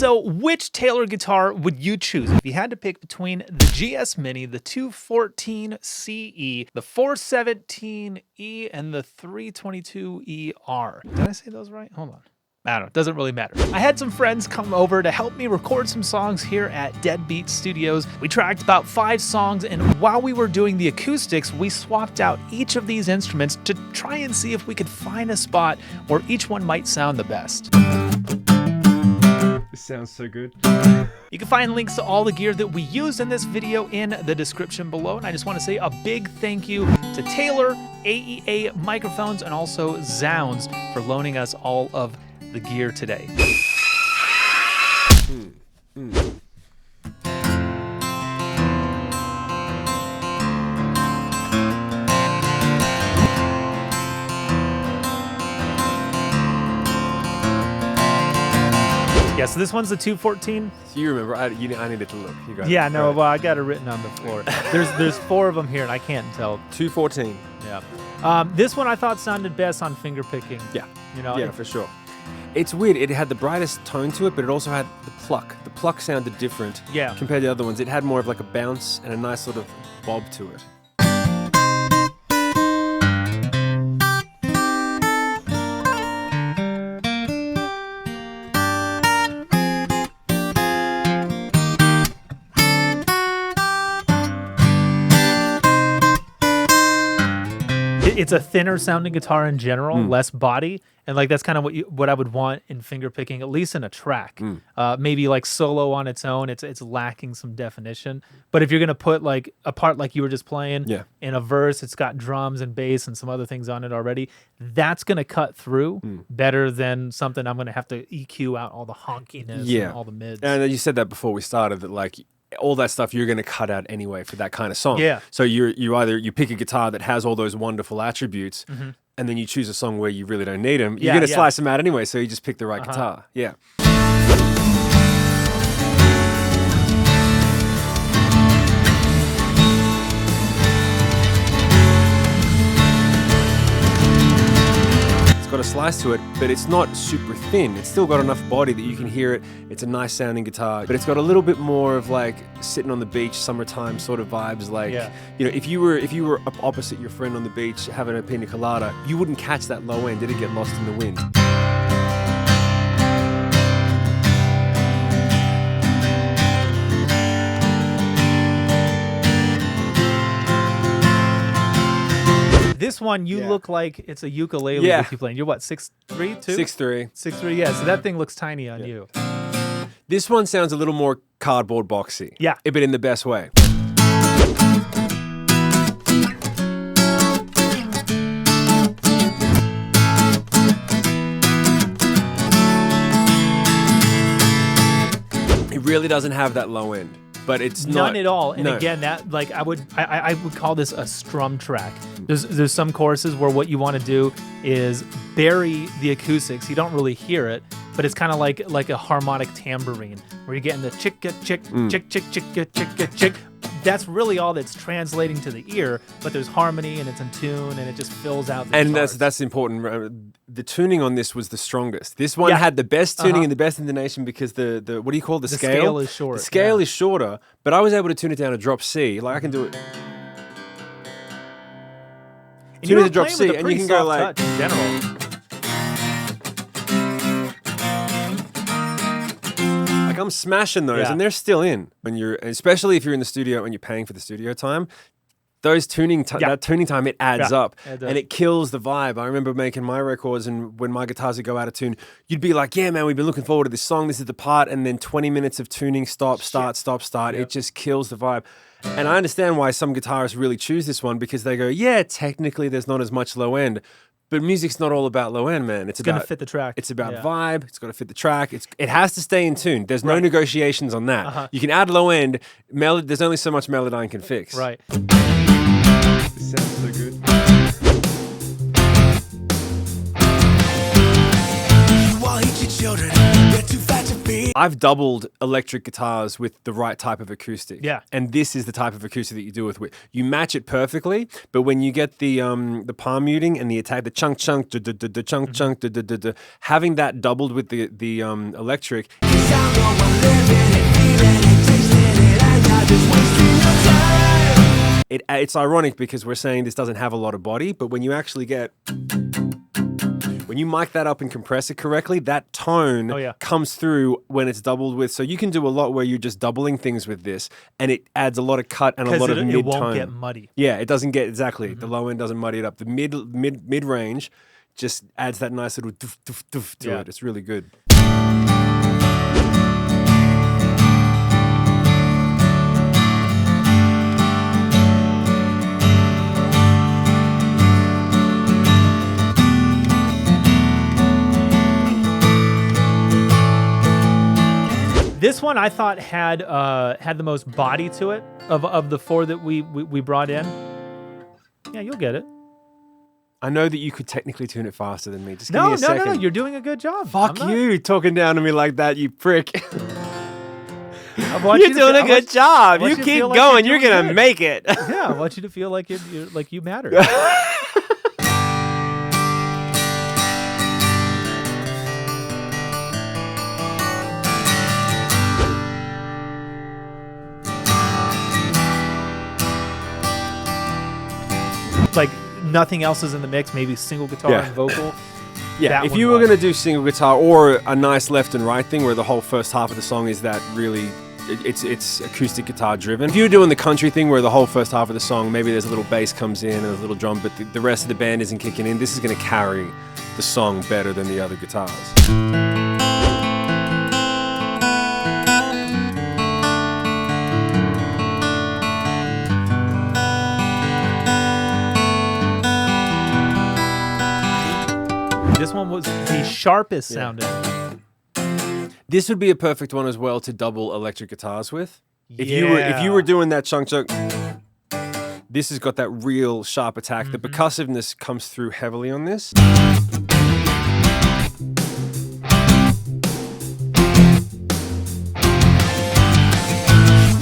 So which Taylor guitar would you choose if you had to pick between the GS Mini, the 214 CE, the 417E, and the 322ER? Did I say those right? Hold on. I don't know. It doesn't really matter. I had some friends come over to help me record some songs here at Deadbeat Studios. We tracked about 5 songs, and while we were doing the acoustics, we swapped out each of these instruments to try and see if we could find a spot where each one might sound the best. This sounds so good. You can find links to all the gear that we used in this video in the description below. And I just want to say a big thank you to Taylor, AEA Microphones, and also Zounds for loaning us all of the gear today. Yeah, so this one's the 214. You remember? I needed to look. You got Yeah, it. no, Right. well, I got it written on the floor. There's 4 of them here, and I can't tell. 214. Yeah. This one I thought sounded best on finger picking. Yeah. You know. Yeah, for sure. It's weird. It had the brightest tone to it, but it also had the pluck. The pluck sounded different compared to the other ones. It had more of like a bounce and a nice sort of bob to it. It's a thinner sounding guitar in general, less body, and like that's kind of what I would want in finger picking, at least in a track. Maybe like solo on its own, it's lacking some definition. But if you're gonna put like a part like you were just playing in a verse, it's got drums and bass and some other things on it already. That's gonna cut through better than something I'm gonna have to EQ out all the honkiness and all the mids. And you said that before we started that like all that stuff you're going to cut out anyway for that kind of song. Yeah. So you pick a guitar that has all those wonderful attributes, and then you choose a song where you really don't need them. You're going to slice them out anyway, so you just pick the right guitar. Yeah. Got a slice to it, but it's not super thin. It's still got enough body that you can hear it. It's a nice sounding guitar, but it's got a little bit more of like sitting on the beach, summertime sort of vibes. Like, you know, if you were up opposite your friend on the beach having a pina colada, you wouldn't catch that low end. It'd get lost in the wind. This one, you look like it's a ukulele that you playing. You're what, 6'3", 2? 6'3". 6'3", yeah. So that thing looks tiny on you. This one sounds a little more cardboard boxy. Yeah. But in the best way. It really doesn't have that low end. But it's none at all. And again, that like I would call this a strum track. There's some choruses where what you want to do is bury the acoustics. You don't really hear it, but it's kind of like a harmonic tambourine where you're getting the chicka chick chick chick chicka chicka chick. That's really all that's translating to the ear, but there's harmony and it's in tune and it just fills out the guitars. That's important. The tuning on this was the strongest. This one had the best tuning and the best intonation because the what do you call it? The scale? Scale is short. The scale is shorter, but I was able to tune it down to drop C. Like I can do it. Tune it to drop C, and you can go like touch in general. Like I'm smashing those, and they're still in when especially if you're in the studio and you're paying for the studio time. Those that tuning time, it adds up, and it kills the vibe. I remember making my records, and when my guitars would go out of tune, you'd be like, "Yeah, man, we've been looking forward to this song. This is the part," and then 20 minutes of tuning, stop, start, stop, start. It just kills the vibe. And I understand why some guitarists really choose this one because they go, "Yeah, technically, there's not as much low end." But music's not all about low end, man. It's gonna fit the track. It's about vibe. It's got to fit the track. It has to stay in tune. There's no negotiations on that. You can add low end. There's only so much Melodyne can fix. Right. This sounds so good. You all hate your children. They're too fat to feed. I've doubled electric guitars with the right type of acoustic. Yeah. And this is the type of acoustic that you do with. You match it perfectly, but when you get the palm muting and the attack, the chunk chunk, chunk chunk, having that doubled with the electric is It's ironic because we're saying this doesn't have a lot of body, but when you actually when you mic that up and compress it correctly, that tone comes through when it's doubled with. So you can do a lot where you're just doubling things with this, and it adds a lot of cut and a lot of mid-tone. It won't get muddy. Yeah, it doesn't get, exactly. The low end doesn't muddy it up. The mid-range just adds that nice little doof, doof, doof to it. It's really good. This one I thought had the most body to it of the four that we brought in. Yeah, you'll get it. I know that you could technically tune it faster than me. Just give me a second. No, you're doing a good job. Fuck you, talking down to me like that, you prick. You're doing a good job. You keep going. You're gonna make it. Yeah, I want you to feel like you matter. Like nothing else is in the mix, maybe single guitar and vocal. Yeah, if you were going to do single guitar or a nice left and right thing where the whole first half of the song is that really, it's acoustic guitar driven. If you're doing the country thing where the whole first half of the song, maybe there's a little bass comes in and a little drum, but the rest of the band isn't kicking in, this is going to carry the song better than the other guitars. This one was the sharpest sounding. This would be a perfect one as well to double electric guitars with. If you were doing that chunk, this has got that real sharp attack. The percussiveness comes through heavily on this.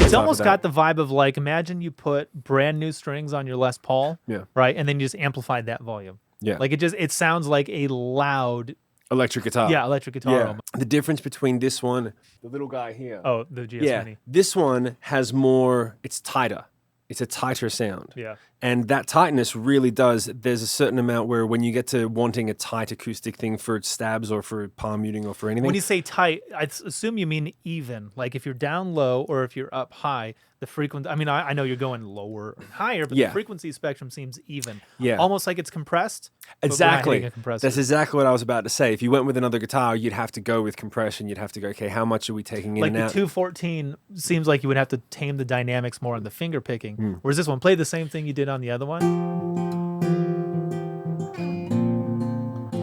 It's almost got the vibe of like, imagine you put brand new strings on your Les Paul, right, and then you just amplified that volume. Yeah. Like it sounds like a loud electric guitar. Yeah, electric guitar. Yeah. The difference between this one, the little guy here. Oh, the GS Mini. This one has more, it's tighter. It's a tighter sound. Yeah. And that tightness really does, there's a certain amount where when you get to wanting a tight acoustic thing for stabs or for palm muting or for anything. When you say tight, I assume you mean even. Like if you're down low or if you're up high, the frequency, I mean, I know you're going lower and higher, but the frequency spectrum seems even. Yeah. Almost like it's compressed. Exactly. That's exactly what I was about to say. If you went with another guitar, you'd have to go with compression. You'd have to go, okay, how much are we taking in like and out? Like the 214 seems like you would have to tame the dynamics more on the finger picking. Whereas this one, play the same thing you did on the other one.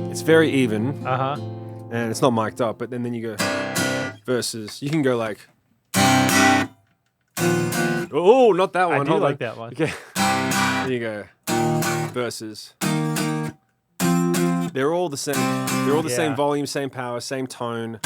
It's very even. Uh-huh. And it's not mic'd up, but then you go versus, you can go like, oh, not that one. I do like that one. Okay. There you go. Versus. They're all the same. They're all the same volume, same power, same tone.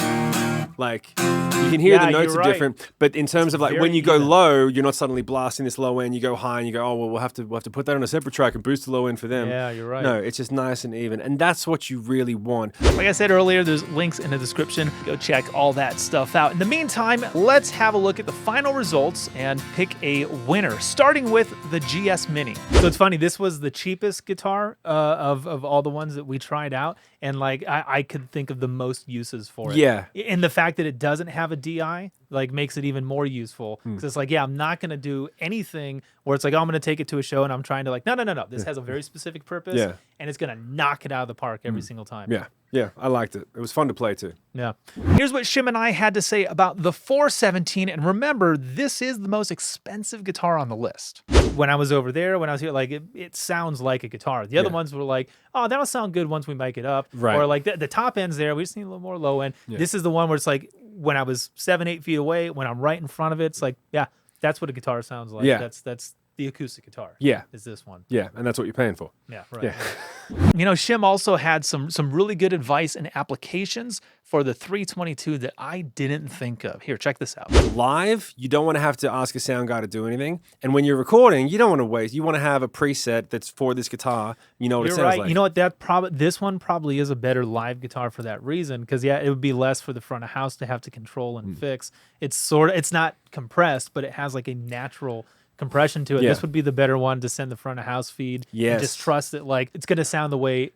Like, you can hear the notes are different, but in terms of like when you go low, you're not suddenly blasting this low end. You go high and you go, oh well, we'll have to put that on a separate track and boost the low end for them. Yeah, you're right. No, it's just nice and even, and that's what you really want. Like I said earlier, there's links in the description. Go check all that stuff out. In the meantime, let's have a look at the final results and pick a winner, starting with the GS Mini. So it's funny, this was the cheapest guitar of all the ones that we tried out, and like I could think of the most uses for it. Yeah. And the fact that it doesn't have a DI like makes it even more useful, because it's like, I'm not going to do anything where it's like, oh, I'm going to take it to a show and I'm trying to like, no. This has a very specific purpose, and it's going to knock it out of the park every single time. Yeah, I liked it. It was fun to play too. Yeah. Here's what Shim and I had to say about the 417, and remember, this is the most expensive guitar on the list. When I was over there, when I was here, like it sounds like a guitar. The other ones were like, oh, that'll sound good once we mic it up. Right. Or like the top end's there, we just need a little more low end. This is the one where it's like, when I was 7-8 feet away, when I'm right in front of it, it's like, that's what a guitar sounds like. That's the acoustic guitar. Is this one. Yeah, and that's what you're paying for. Yeah, right. Yeah. You know, Shim also had some really good advice and applications for the 322 that I didn't think of. Here, check this out. Live, you don't want to have to ask a sound guy to do anything. And when you're recording, you don't want to wait. You want to have a preset that's for this guitar. You know what it sounds like. You know what? This one probably is a better live guitar for that reason. Because yeah, it would be less for the front of house to have to control and fix. It's not compressed, but it has like a natural compression to it. Yeah. This would be the better one to send the front of house feed. Yes. And just trust that like it's gonna sound the way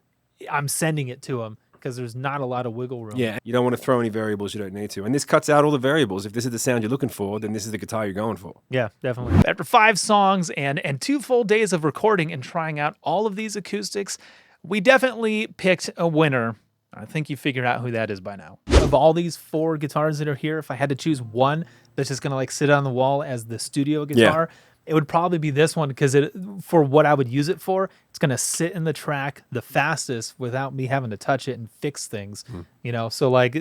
I'm sending it to them. Because there's not a lot of wiggle room. Yeah, you don't want to throw any variables you don't need to. And this cuts out all the variables. If this is the sound you're looking for, then this is the guitar you're going for. Yeah, definitely. After 5 songs and 2 full days of recording and trying out all of these acoustics, we definitely picked a winner. I think you figured out who that is by now. Of all these 4 guitars that are here, if I had to choose one that's just gonna like sit on the wall as the studio guitar, it would probably be this one because for what I would use it for, it's going to sit in the track the fastest without me having to touch it and fix things, you know? So like,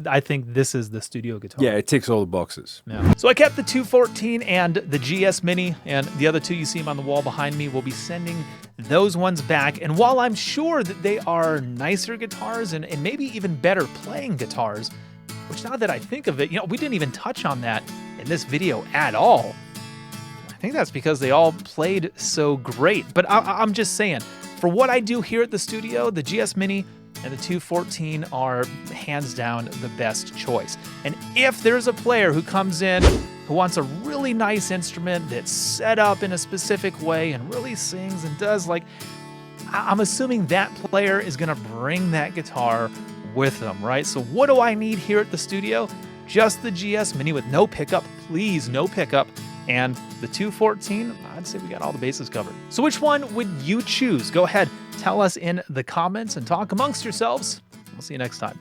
I think this is the studio guitar. Yeah, it ticks all the boxes. Yeah. So I kept the 214 and the GS Mini, and the other 2 you see them on the wall behind me. We'll be sending those ones back. And while I'm sure that they are nicer guitars and maybe even better playing guitars, which now that I think of it, you know, we didn't even touch on that in this video at all. I think that's because they all played so great. But I'm just saying, for what I do here at the studio, the GS Mini and the 214 are hands down the best choice. And if there's a player who comes in who wants a really nice instrument that's set up in a specific way and really sings and does, like, I'm assuming that player is gonna bring that guitar with them, right? So what do I need here at the studio? Just the GS Mini with no pickup, please, no pickup. And the 214, I'd say we got all the bases covered. So which one would you choose? Go ahead, tell us in the comments and talk amongst yourselves. We'll see you next time.